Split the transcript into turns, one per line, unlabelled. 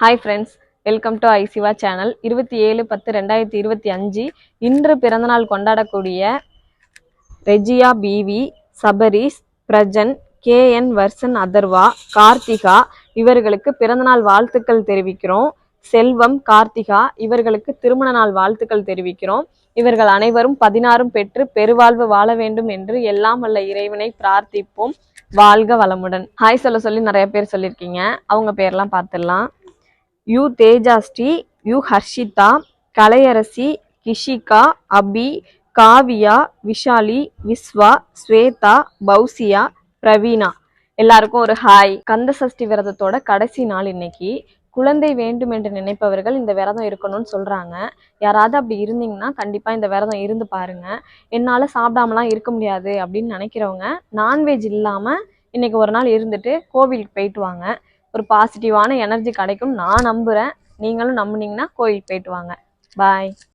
Hi friends, welcome to ஐசிவா channel. 27/10/2025 இன்று பிறந்தநாள் கொண்டாடக்கூடிய regia PV, Sabaris, Prajan, KN வர்சன் Atharva, Karthika இவர்களுக்கு பிறந்தநாள் வாழ்த்துக்கள் தெரிவிக்கிறோம். செல்வம், கார்த்திகா இவர்களுக்கு திருமண நாள் வாழ்த்துக்கள் தெரிவிக்கிறோம். இவர்கள் அனைவரும் 16 பெற்று பெருவாழ்வு வாழ வேண்டும் என்று எல்லாம் வல்ல இறைவனை பிரார்த்திப்போம். வாழ்க வளமுடன். ஹாய் சொல்ல சொல்லி நிறைய பேர் சொல்லியிருக்கீங்க. அவங்க பேர்லாம் பார்த்துடலாம். யு தேஜாஸ்ரீ, யு ஹர்ஷிதா, கலையரசி, கிஷிகா, அபி, காவியா, விஷாலி, விஸ்வா, ஸ்வேதா, பௌசியா, பிரவீனா எல்லாருக்கும் ஒரு ஹாய். கந்த சஷ்டி விரதத்தோட கடைசி நாள் இன்னைக்கு. குழந்தை வேண்டும் என்று நினைப்பவர்கள் இந்த விரதம் இருக்கணும்னு சொல்றாங்க. யாராவது அப்படி இருந்தீங்கன்னா கண்டிப்பா இந்த விரதம் இருந்து பாருங்க. என்னால சாப்பிடாமலாம் இருக்க முடியாது அப்படின்னு நினைக்கிறவங்க நான்வெஜ் இல்லாம இன்னைக்கு ஒரு நாள் இருந்துட்டு கோவிலுக்கு போயிட்டு வாங்க. ஒரு பாசிட்டிவான எனர்ஜி கிடைக்கும் நான் நம்புறேன். நீங்களும் நம்புனீங்கன்னா கோயிலுக்கு போயிட்டு வாங்க. பாய்.